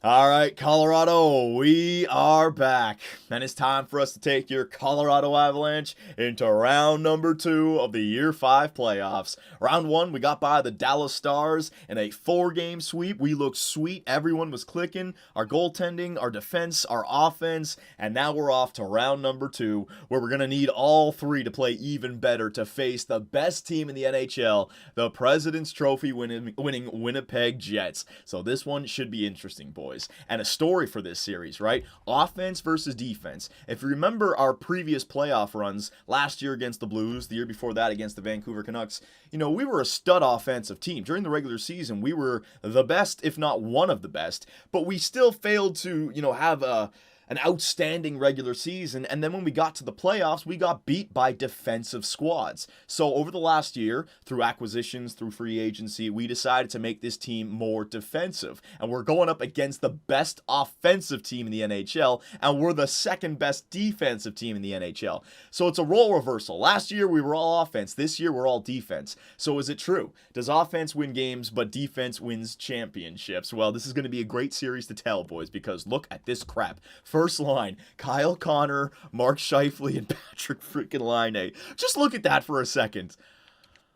All right, Colorado, we are back. And it's time for us to take your Colorado Avalanche into round number 2 of the Year 5 playoffs. Round 1, we got by the Dallas Stars in a 4-game sweep. We looked sweet. Everyone was clicking. Our goaltending, our defense, our offense. And now we're off to round number 2, where we're going to need all 3 to play even better to face the best team in the NHL, the President's Trophy winning Winnipeg Jets. So this one should be interesting, boys. And a story for this series, right? Offense versus defense. If you remember our previous playoff runs, last year against the Blues, the year before that against the Vancouver Canucks, we were a stud offensive team. During the regular season, we were the best, if not one of the best, but we still failed to, have an outstanding regular season, and then when we got to the playoffs, we got beat by defensive squads. So over the last year, through acquisitions, through free agency, we decided to make this team more defensive, and we're going up against the best offensive team in the NHL, and we're the second best defensive team in the NHL. So it's a role reversal. Last year, we were all offense. This year, we're all defense. So is it true? Does offense win games, but defense wins championships? Well, this is going to be a great series to tell, boys, because look at this crap. First line, Kyle Connor, Mark Scheifele, and Patrick freaking Laine. Just look at that for a second.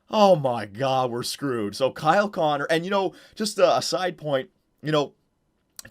Oh my God, we're screwed. So Kyle Connor, and just a side point,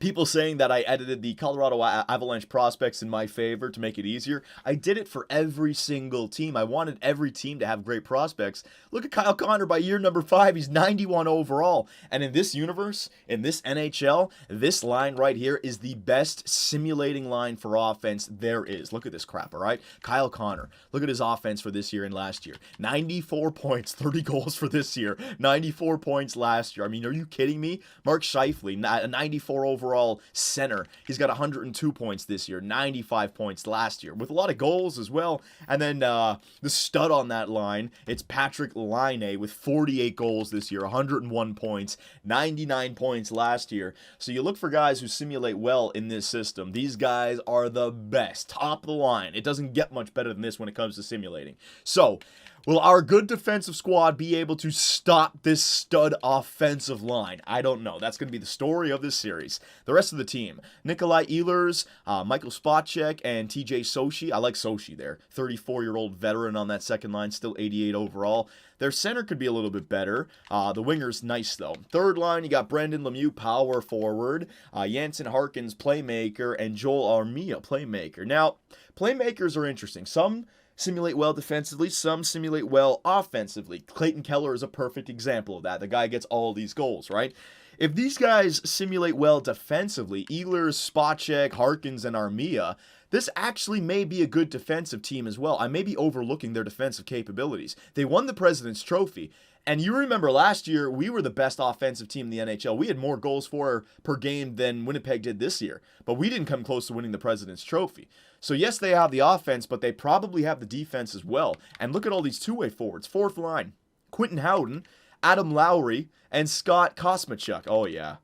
people saying that I edited the Colorado Avalanche prospects in my favor to make it easier. I did it for every single team. I wanted every team to have great prospects. Look at Kyle Connor by year number 5. He's 91 overall. And in this universe, in this NHL, this line right here is the best simulating line for offense there is. Look at this crap, all right? Kyle Connor. Look at his offense for this year and last year. 94 points, 30 goals for this year. 94 points last year. I mean, are you kidding me? Mark Scheifele, 94 overall center. He's got 102 points this year, 95 points last year, with a lot of goals as well. And then the stud on that line, it's Patrick Laine with 48 goals this year, 101 points, 99 points last year. So you look for guys who simulate well in this system. These guys are the best, top of the line. It doesn't get much better than this when it comes to simulating. So, will our good defensive squad be able to stop this stud offensive line? I don't know. That's going to be the story of this series. The rest of the team, Nikolai Ehlers, Michael Spacek, and TJ Sochi. I like Sochi there. 34-year-old veteran on that second line, still 88 overall. Their center could be a little bit better. The winger's nice, though. Third line, you got Brendan Lemieux, power forward. Jansen Harkins, playmaker. And Joel Armia, playmaker. Now, playmakers are interesting. Some simulate well defensively, some simulate well offensively. Clayton Keller is a perfect example of that. The guy gets all these goals, right? If these guys simulate well defensively, Ehlers, Spacek, Harkins, and Armia, this actually may be a good defensive team as well. I may be overlooking their defensive capabilities. They won the President's Trophy. And you remember last year, we were the best offensive team in the NHL. We had more goals per game than Winnipeg did this year. But we didn't come close to winning the President's Trophy. So yes, they have the offense, but they probably have the defense as well. And look at all these two-way forwards. Fourth line, Quentin Howden, Adam Lowry, and Scott Kosmachuk. Oh, yeah.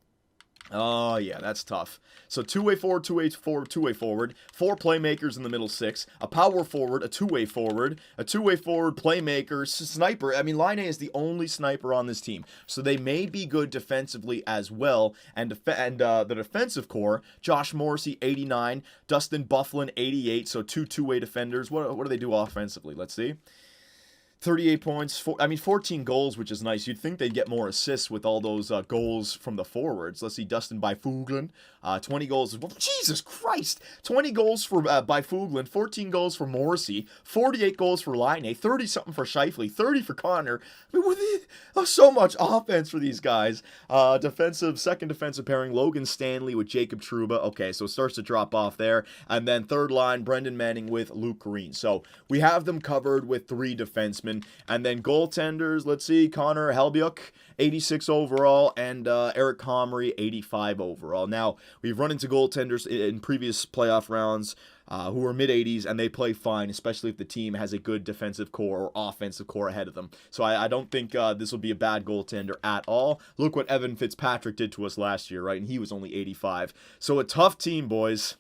Oh, yeah, that's tough. So two-way forward, two-way forward, two-way forward. 4 playmakers in the middle 6. A power forward, a two-way forward, playmaker, sniper. I mean, Laine is the only sniper on this team. So they may be good defensively as well. And the defensive core, Josh Morrissey, 89. Dustin Byfuglien, 88. So two-way defenders. What do they do offensively? Let's see. 38 points, 14 goals, which is nice. You'd think they'd get more assists with all those goals from the forwards. Let's see, Dustin Byfuglien, 20 goals. Well, Jesus Christ! 20 goals for Byfuglien, 14 goals for Morrissey, 48 goals for Laine, 30-something for Scheifele, 30 for Connor. I mean, so much offense for these guys. Second defensive pairing, Logan Stanley with Jacob Trouba. Okay, so it starts to drop off there. And then third line, Brendan Manning with Luke Green. So we have them covered with 3 defensemen. And then goaltenders, let's see, Connor Helbiuk, 86 overall, and Eric Comrie, 85 overall. Now, we've run into goaltenders in previous playoff rounds who are mid-80s, and they play fine, especially if the team has a good defensive core or offensive core ahead of them. So I don't think this will be a bad goaltender at all. Look what Evan Fitzpatrick did to us last year, right? And he was only 85. So a tough team, boys.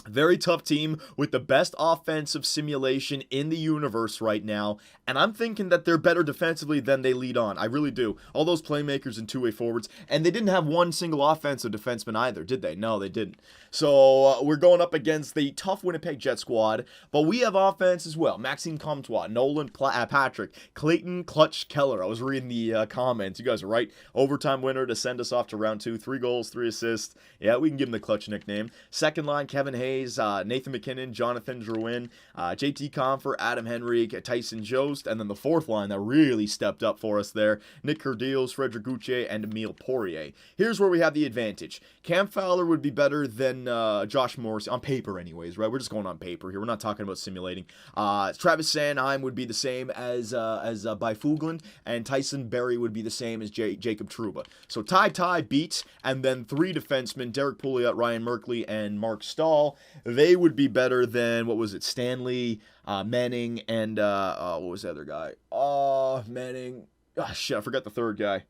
Very tough team with the best offensive simulation in the universe right now. And I'm thinking that they're better defensively than they lead on. I really do. All those playmakers and two-way forwards. And they didn't have one single offensive defenseman either, did they? No, they didn't. So we're going up against the tough Winnipeg Jet squad. But we have offense as well. Maxime Comtois, Nolan Patrick, Clayton Clutch Keller. I was reading the comments. You guys are right. Overtime winner to send us off to round 2. 3 goals, 3 assists. Yeah, we can give him the Clutch nickname. Second line, Kevin Hayes, Nathan McKinnon, Jonathan Drouin, JT Compher, Adam Henrique, Tyson Jost, and then the fourth line that really stepped up for us there, Nick Kerdiles, Frederic Gauthier, and Emile Poirier. Here's where we have the advantage. Cam Fowler would be better than Josh Morris, on paper anyways, right? We're just going on paper here. We're not talking about simulating. Travis Sanheim would be the same as Byfuglien, and Tyson Berry would be the same as Jacob Trouba. So tie beats, and then 3 defensemen, Derek Pouliot, Ryan Merkley, and Mark Stahl. They would be better than, what was it, Stanley, Manning, and what was the other guy? Manning. Oh, shit, I forgot the third guy.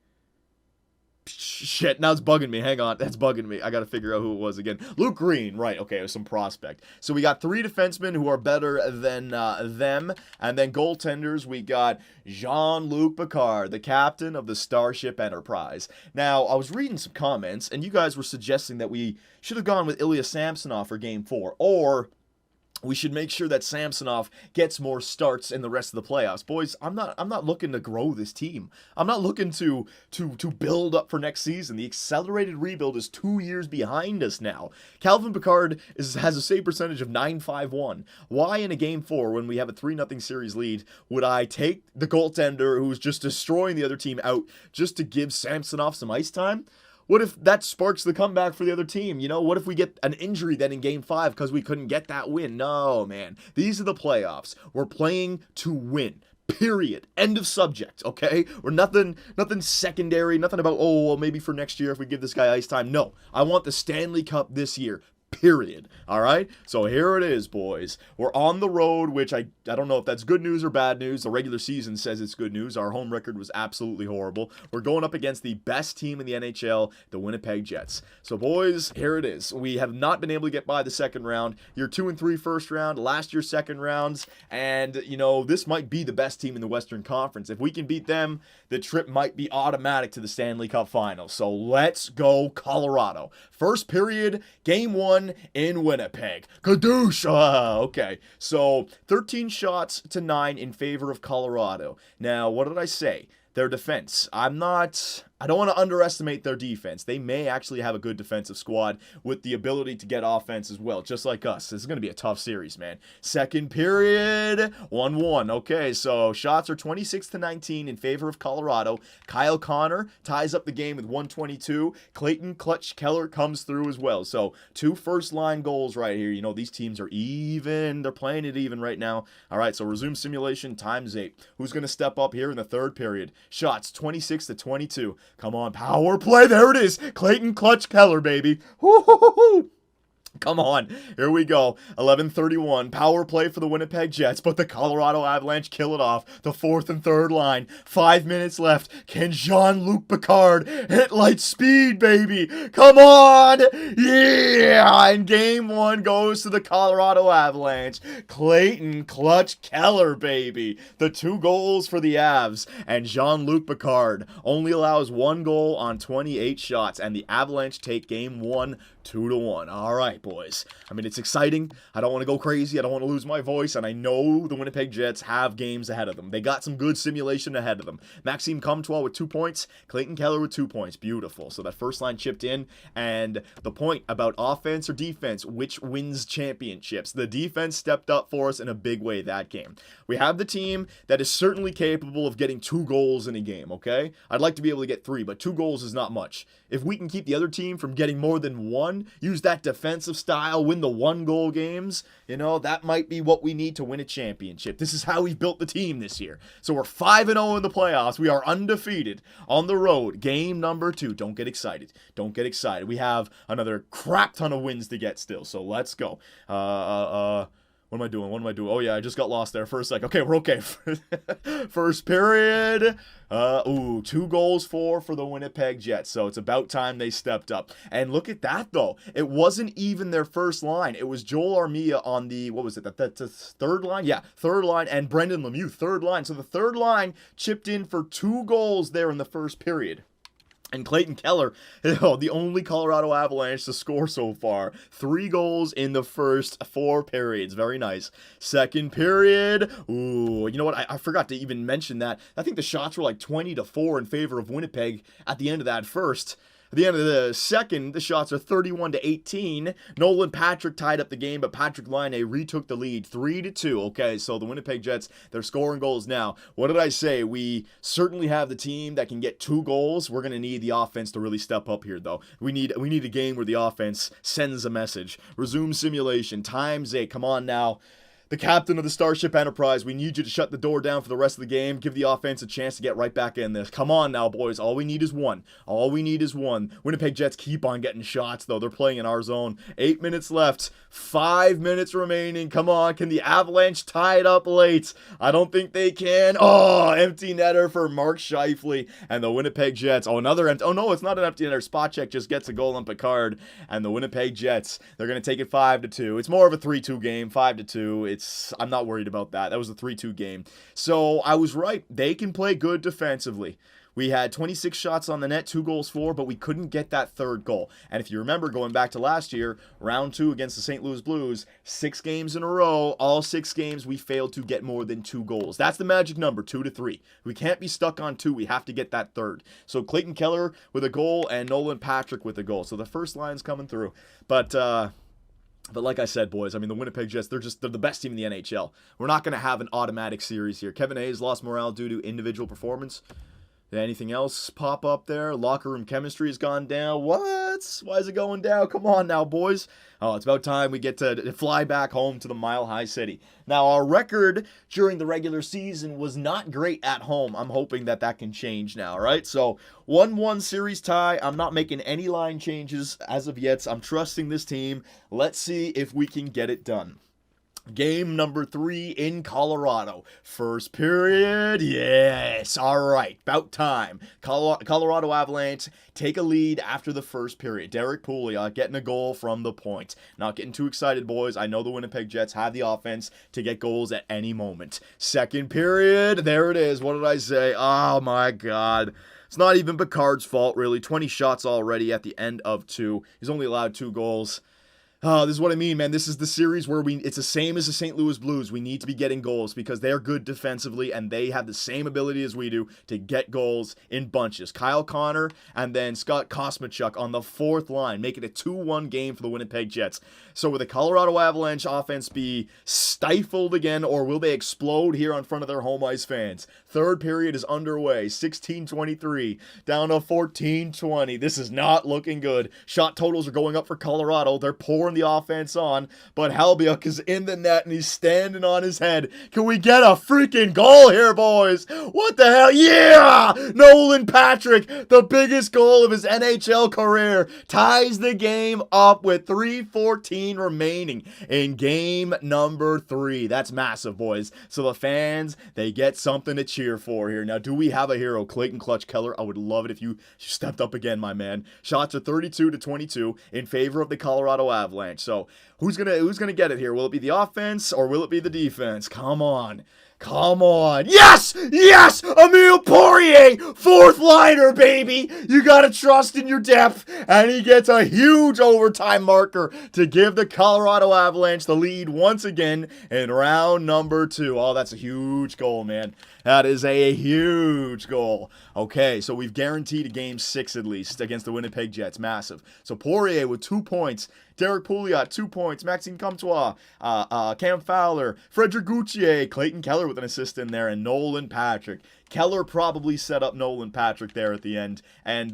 Shit, now it's bugging me. Hang on, that's bugging me. I gotta figure out who it was again. Luke Green, right? Okay, it was some prospect. So we got 3 defensemen who are better than them, and then goaltenders. We got Jean-Luc Picard, the captain of the Starship Enterprise. Now, I was reading some comments, and you guys were suggesting that we should have gone with Ilya Samsonov for Game 4, or we should make sure that Samsonov gets more starts in the rest of the playoffs. Boys, I'm not looking to grow this team. I'm not looking to build up for next season. The accelerated rebuild is 2 years behind us now. Calvin Pickard has a save percentage of .951. Why in a Game 4 when we have a 3-0 series lead would I take the goaltender who's just destroying the other team out just to give Samsonov some ice time? What if that sparks the comeback for the other team? You know, what if we get an injury then in Game 5 because we couldn't get that win? No, man. These are the playoffs. We're playing to win. Period. End of subject, okay? We're nothing secondary, nothing about, oh, well, maybe for next year if we give this guy ice time. No, I want the Stanley Cup this year. Period. All right? So here it is, boys. We're on the road, which I don't know if that's good news or bad news. The regular season says it's good news. Our home record was absolutely horrible. We're going up against the best team in the NHL, the Winnipeg Jets. So, boys, here it is. We have not been able to get by the second round. Year 2 and 3 first round, last year second rounds, and, you know, this might be the best team in the Western Conference. If we can beat them, the trip might be automatic to the Stanley Cup Finals. So, let's go Colorado. First period, Game 1. In Winnipeg. Kadoosh! Okay, so 13 shots to 9 in favor of Colorado. Now, what did I say? Their defense. I don't want to underestimate their defense. They may actually have a good defensive squad with the ability to get offense as well, just like us. This is going to be a tough series, man. Second period, 1-1. Okay, so shots are 26 to 19 in favor of Colorado. Kyle Connor ties up the game with 122. Clayton Clutch Keller comes through as well. So 2 first-line goals right here. You know, these teams are even. They're playing it even right now. All right, so resume simulation times 8. Who's going to step up here in the third period? Shots 26 to 22. Come on, power play. There it is. Clayton Clutch Keller, baby. Woo-hoo-hoo-hoo. Come on, here we go. 11:31, power play for the Winnipeg Jets, but the Colorado Avalanche kill it off. The fourth and third line, 5 minutes left. Can Jean-Luc Picard hit light speed, baby? Come on! Yeah! And Game 1 goes to the Colorado Avalanche. Clayton Clutch Keller, baby. The 2 goals for the Avs, and Jean-Luc Picard only allows 1 goal on 28 shots, and the Avalanche take Game 1 2-1. All right, boys. I mean, it's exciting. I don't want to go crazy. I don't want to lose my voice. And I know the Winnipeg Jets have games ahead of them. They got some good simulation ahead of them. Maxime Comtois with 2 points. Clayton Keller with 2 points. Beautiful. So that first line chipped in. And the point about offense or defense, which wins championships. The defense stepped up for us in a big way that game. We have the team that is certainly capable of getting 2 goals in a game, okay? I'd like to be able to get 3, but 2 goals is not much. If we can keep the other team from getting more than 1, use that defensive style, win the 1-goal games, you know, that might be what we need to win a championship. This is how we've built the team this year. So we're 5-0 in the playoffs. We are undefeated on the road. Game number 2. Don't get excited. Don't get excited. We have another crap ton of wins to get still. So let's go. What am I doing? What am I doing? Oh, yeah, I just got lost there for a sec. Okay, we're okay. First period. 2 goals for the Winnipeg Jets. So it's about time they stepped up. And look at that, though. It wasn't even their first line. It was Joel Armia on the, what was it, the third line? Yeah, third line. And Brendan Lemieux, third line. So the third line chipped in for 2 goals there in the first period. And Clayton Keller, the only Colorado Avalanche to score so far. 3 goals in the first 4 periods. Very nice. Second period. Ooh, you know what? I forgot to even mention that. I think the shots were like 20-4 in favor of Winnipeg at the end of that first. At the end of the second, the shots are 31-18. Nolan Patrick tied up the game, but Patrick Laine retook the lead 3-2. Okay, so the Winnipeg Jets, they're scoring goals now. What did I say? We certainly have the team that can get 2 goals. We're going to need the offense to really step up here, though. We need a game where the offense sends a message. Resume simulation. Times 8. Come on now. The captain of the Starship Enterprise, we need you to shut the door down for the rest of the game. Give the offense a chance to get right back in this. Come on now, boys. All we need is 1. All we need is 1. Winnipeg Jets keep on getting shots, though. They're playing in our zone. 8 minutes left. 5 minutes remaining. Come on. Can the Avalanche tie it up late? I don't think they can. Oh, empty netter for Mark Scheifele and the Winnipeg Jets. Oh, another empty. Oh, no, it's not an empty netter. Spot check just gets a goal on Picard. And the Winnipeg Jets, they're going to take it 5-2. It's more of a 3-2 game. 5-2. I'm not worried about that. That was a 3-2 game. So I was right. They can play good defensively. We had 26 shots on the net, 2 goals for, but we couldn't get that third goal. And if you remember, going back to last year, round 2 against the St. Louis Blues, 6 games in a row, all 6 games, we failed to get more than 2 goals. That's the magic number, 2-3. We can't be stuck on 2. We have to get that third. So Clayton Keller with a goal and Nolan Patrick with a goal. So the first line's coming through. But like I said, boys, I mean, the Winnipeg Jets, they're the best team in the NHL. We're not going to have an automatic series here. Kevin Hayes lost morale due to individual performance. Did anything else pop up there? Locker room chemistry has gone down. What? Why is it going down? Come on now, boys. Oh, it's about time we get to fly back home to the Mile High City. Now, our record during the regular season was not great at home. I'm hoping that can change now, right? So, 1-1 series tie. I'm not making any line changes as of yet. I'm trusting this team. Let's see if we can get it done. Game number 3 in Colorado. First period. Yes. All right. About time. Colorado Avalanche take a lead after the first period. Derek Pouliot getting a goal from the point. Not getting too excited, boys. I know the Winnipeg Jets have the offense to get goals at any moment. Second period. There it is. What did I say? Oh, my God. It's not even Picard's fault, really. 20 shots already at the end of 2. He's only allowed 2 goals. Oh, this is what I mean, man. This is the series where it's the same as the St. Louis Blues. We need to be getting goals because they're good defensively and they have the same ability as we do to get goals in bunches. Kyle Connor and then Scott Kosmachuk on the 4th line, making it a 2-1 game for the Winnipeg Jets. So will the Colorado Avalanche offense be stifled again, or will they explode here in front of their home ice fans? Third period is underway. 16-23 down to 14-20. This is not looking good. Shot totals are going up for Colorado. They're pouring the offense on, but Halbiuk is in the net and he's standing on his head. Can we get a freaking goal here, boys? What the hell? Yeah! Nolan Patrick, the biggest goal of his NHL career, ties the game up with 3:14 remaining in game number 3. That's massive, boys. So the fans, they get something to cheer for here. Now, do we have a hero? Clayton Clutch Keller. I would love it if you stepped up again, my man. Shots are 32-22 in favor of the Colorado Avalanche. So who's gonna get it here? Will it be the offense or will it be the defense? Come on. Come on. Yes! Yes! Emile Poirier! 4th liner, baby! You gotta trust in your depth. And he gets a huge overtime marker to give the Colorado Avalanche the lead once again in round number 2. Oh, that's a huge goal, man. That is a huge goal. Okay, so we've guaranteed a game 6 at least against the Winnipeg Jets. Massive. So Poirier with 2 points. Derek Pouliot, 2 points. Maxime Comtois, Cam Fowler, Frederic Gauthier, Clayton Keller with an assist in there, and Nolan Patrick. Keller probably set up Nolan Patrick there at the end. And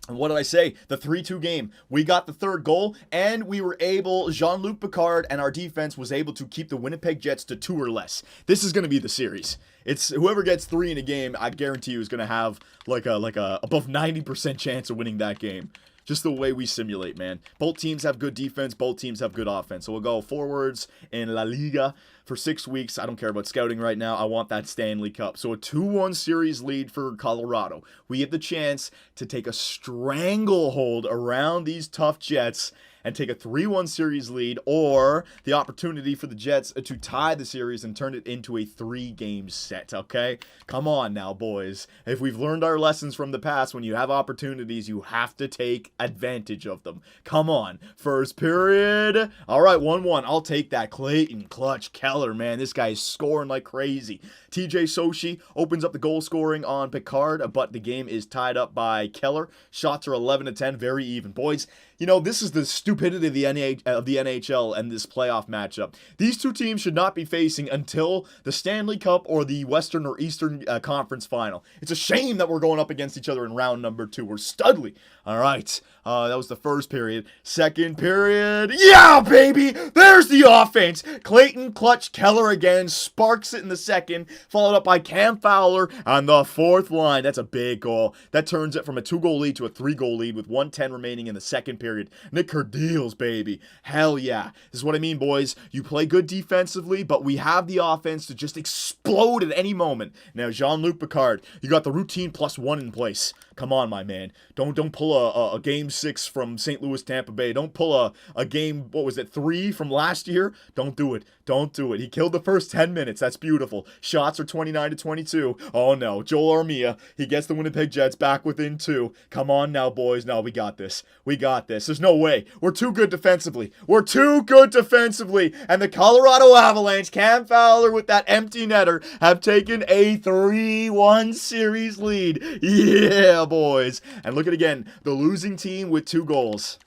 what did I say? The 3-2 game. We got the 3rd goal, and we were able, Jean-Luc Picard and our defense was able to keep the Winnipeg Jets to 2 or less. This is going to be the series. It's whoever gets 3 in a game, I guarantee you is going to have like a above 90% chance of winning that game. just the way we simulate, man. Both teams have good defense. Both teams have good offense. So we'll go forwards in La Liga for 6 weeks. I don't care about scouting right now. I want that Stanley Cup. So a 2-1 series lead for Colorado. We have the chance to take a stranglehold around these tough Jets and take a 3-1 series lead, or the opportunity for the Jets to tie the series and turn it into a 3-game set, okay? Come on now, boys. If we've learned our lessons from the past, when you have opportunities, you have to take advantage of them. Come on. First period. All right, 1-1. I'll take that. Clayton, Clutch, Keller, man. This guy is scoring like crazy. TJ Sochi opens up the goal scoring on Picard, but the game is tied up by Keller. Shots are 11-10, very even. Boys, you know, this is the stupidity of the NHL and this playoff matchup. These two teams should not be facing until the Stanley Cup or the Western or Eastern Conference Final. It's a shame that we're going up against each other in round number 2. We're studly. All right, that was the first period. Second period, yeah, baby! There's the offense. Clayton, Clutch, Keller again, sparks it in the second, followed up by Cam Fowler on the fourth line. That's a big goal. That turns it from a 2-goal lead to a 3-goal lead with 1:10 remaining in the second period. Nick Kerdeals, baby. Hell yeah. This is what I mean, boys. You play good defensively, but we have the offense to just explode at any moment. Now, Jean-Luc Picard, you got the routine +1 in place. Come on, my man. Don't pull a game 6 from St. Louis, Tampa Bay. Don't pull a game, what was it, 3 from last year? Don't do it. Don't do it. He killed the first 10 minutes. That's beautiful. Shots are 29-22. Oh, no. Joel Armia, he gets the Winnipeg Jets back within 2. Come on now, boys. No, we got this. We got this. There's no way. We're too good defensively. We're too good defensively. And the Colorado Avalanche, Cam Fowler with that empty netter, have taken a 3-1 series lead. Yeah, boys. And look at again, the losing team with 2 goals.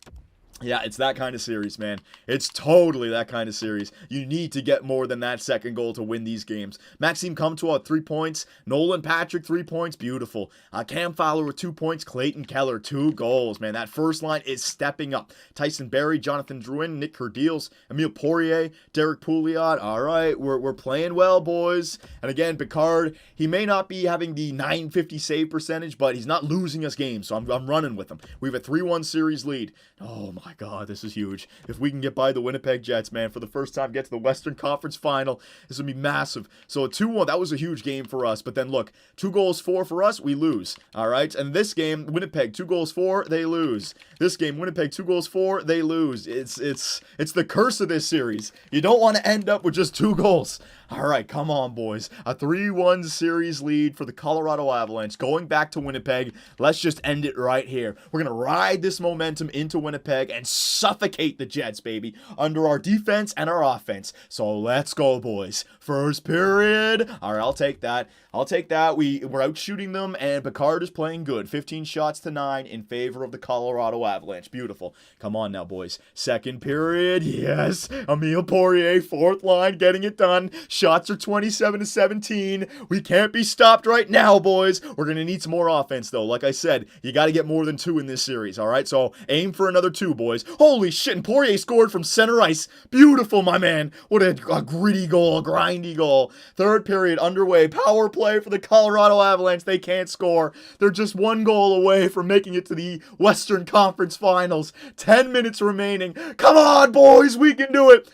Yeah, it's that kind of series, man. It's totally that kind of series. You need to get more than that second goal to win these games. Maxime Comtois, 3 points. Nolan Patrick, 3 points. Beautiful. Cam Fowler with 2 points. Clayton Keller, 2 goals, man. That first line is stepping up. Tyson Barrie, Jonathan Drouin, Nick Kerdeals, Emile Poirier, Derek Pouliot. All right, we're playing well, boys. And again, Picard, he may not be having the .950 save percentage, but he's not losing us games, so I'm running with him. We have a 3-1 series lead. Oh, my God, this is huge. If we can get by the Winnipeg Jets, man, for the first time, get to the Western Conference Final, this would be massive. So a 2-1, that was a huge game for us. But then look, 2 goals for us, we lose. All right, and this game, Winnipeg, 2 goals for, they lose. This game, Winnipeg, 2 goals for, they lose. It's the curse of this series. You don't want to end up with just 2 goals. All right, come on, boys. A 3-1 series lead for the Colorado Avalanche. Going back to Winnipeg, let's just end it right here. We're going to ride this momentum into Winnipeg and suffocate the Jets, baby, under our defense and our offense. So let's go, boys. First period. All right, I'll take that. We're out shooting them, and Picard is playing good. 15 shots to 9 in favor of the Colorado Avalanche. Beautiful. Come on now, boys. Second period. Yes. Emile Poirier, fourth line, getting it done. Shots are 27-17. We can't be stopped right now, boys. We're going to need some more offense, though. Like I said, you got to get more than 2 in this series, all right? So aim for another 2, boys. Holy shit, and Poirier scored from center ice. Beautiful, my man. What a gritty goal, a grindy goal. Third period underway. Power play for the Colorado Avalanche. They can't score. They're just 1 goal away from making it to the Western Conference Finals. 10 minutes remaining. Come on, boys. We can do it.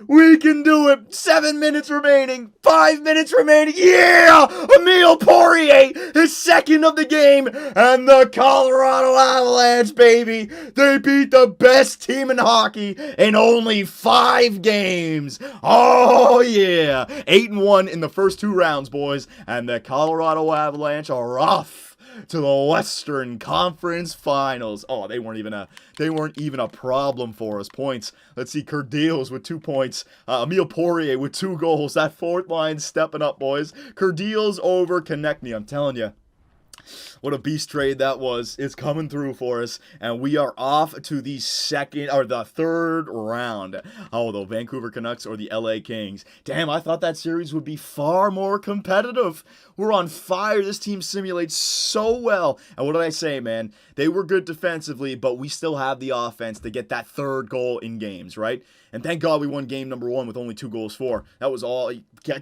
We can do it. 7 minutes remaining. 5 minutes remaining. Yeah! Emile Poirier, his second of the game. And the Colorado Avalanche, baby. They beat the best team in hockey in only 5 games. Oh, yeah. 8-1 in the first 2 rounds, boys. And the Colorado Avalanche are off to the Western Conference Finals. Oh, they weren't even a problem for us. Points. Let's see, Kerdeals with 2 points. Emile Poirier with 2 goals. That fourth line stepping up, boys. Kerdeals over Konechny. I'm telling you. What a beast trade that was. It's coming through for us, and we are off to the third round. Oh, the Vancouver Canucks or the LA Kings. Damn, I thought that series would be far more competitive. We're on fire. This team simulates so well. And what did I say, man? They were good defensively, but we still have the offense to get that 3rd goal in games, right? And thank God we won game number 1 with only 2 goals for. That was all.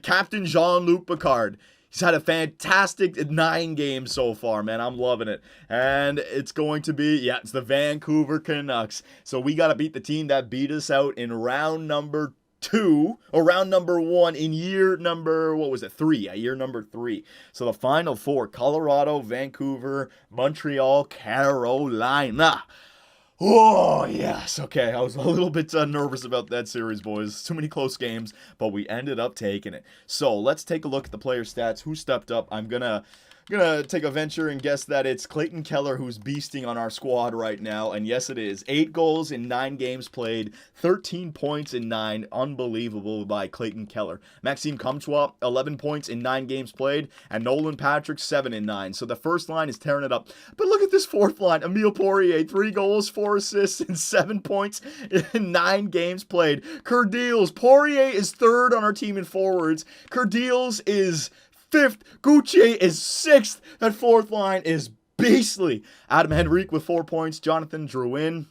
Captain Jean-Luc Picard. He's had a fantastic 9 games so far, man. I'm loving it. And it's going to be, yeah, it's the Vancouver Canucks. So we got to beat the team that beat us out in round number 2, or round number 1 in year number, what was it, 3? Yeah, year number 3. So the final 4, Colorado, Vancouver, Montreal, Carolina. Oh, yes. Okay, I was a little bit nervous about that series, boys. Too many close games, but we ended up taking it. So let's take a look at the player stats. Who stepped up? I'm gonna take a venture and guess that it's Clayton Keller who's beasting on our squad right now. And yes, it is. 8 goals in 9 games played, 13 points in 9. Unbelievable by Clayton Keller. Maxime Comtois, 11 points in 9 games played. And Nolan Patrick, 7 in 9. So the first line is tearing it up. But look at this fourth line. Emile Poirier, 3 goals, 4 assists, and 7 points in 9 games played. Kerdeals, Poirier is 3rd on our team in forwards. Kerdeals is 5th. Gauthier is 6th. That fourth line is beastly. Adam Henrique with 4 points. Jonathan Drouin.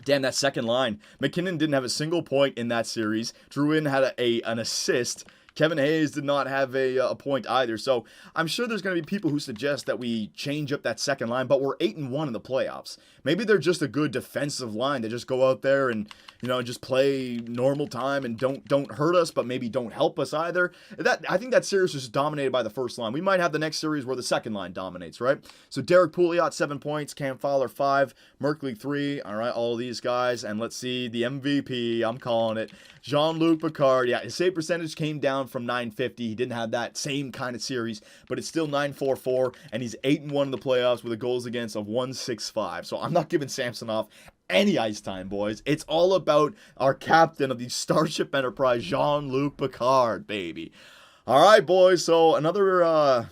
Damn, that second line. McKinnon didn't have a single point in that series. Drouin had an assist. Kevin Hayes did not have a point either. So I'm sure there's going to be people who suggest that we change up that second line, but we're 8-1 in the playoffs. Maybe they're just a good defensive line. They just go out there and, just play normal time and don't hurt us, but maybe don't help us either. I think that series was dominated by the first line. We might have the next series where the second line dominates, right? So Derek Pouliot, 7 points. Cam Fowler, 5. Merkley, 3. All right, all these guys. And let's see, the MVP, I'm calling it. Jean-Luc Picard. Yeah, his save percentage came down from 950. He didn't have that same kind of series, but it's still 944, and he's 8-1 in the playoffs with a goals against of 165. So I'm not giving Samsonov any ice time, boys. It's all about our captain of the Starship Enterprise, Jean-Luc Picard, baby. All right, boys. So another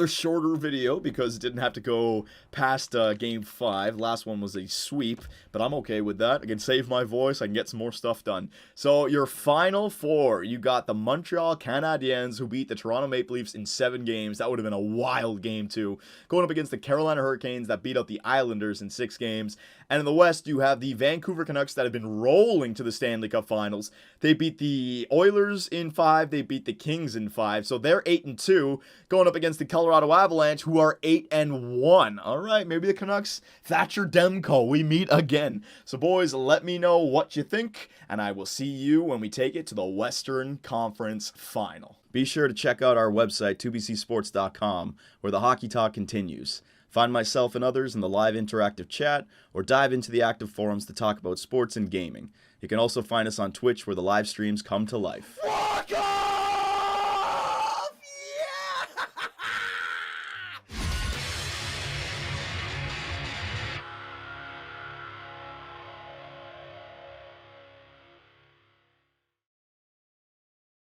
shorter video because it didn't have to go past Game 5. Last one was a sweep, but I'm okay with that. I can save my voice. I can get some more stuff done. So your final 4, you got the Montreal Canadiens who beat the Toronto Maple Leafs in 7 games. That would have been a wild game too. Going up against the Carolina Hurricanes that beat out the Islanders in 6 games. And in the West, you have the Vancouver Canucks that have been rolling to the Stanley Cup Finals. They beat the Oilers in 5. They beat the Kings in 5. So they're 8-2, going up against the Colorado Avalanche, who are 8-1. All right, maybe the Canucks, Thatcher Demko, we meet again. So, boys, let me know what you think, and I will see you when we take it to the Western Conference Final. Be sure to check out our website, 2bcsports.com, where the hockey talk continues. Find myself and others in the live interactive chat, or dive into the active forums to talk about sports and gaming. You can also find us on Twitch, where the live streams come to life.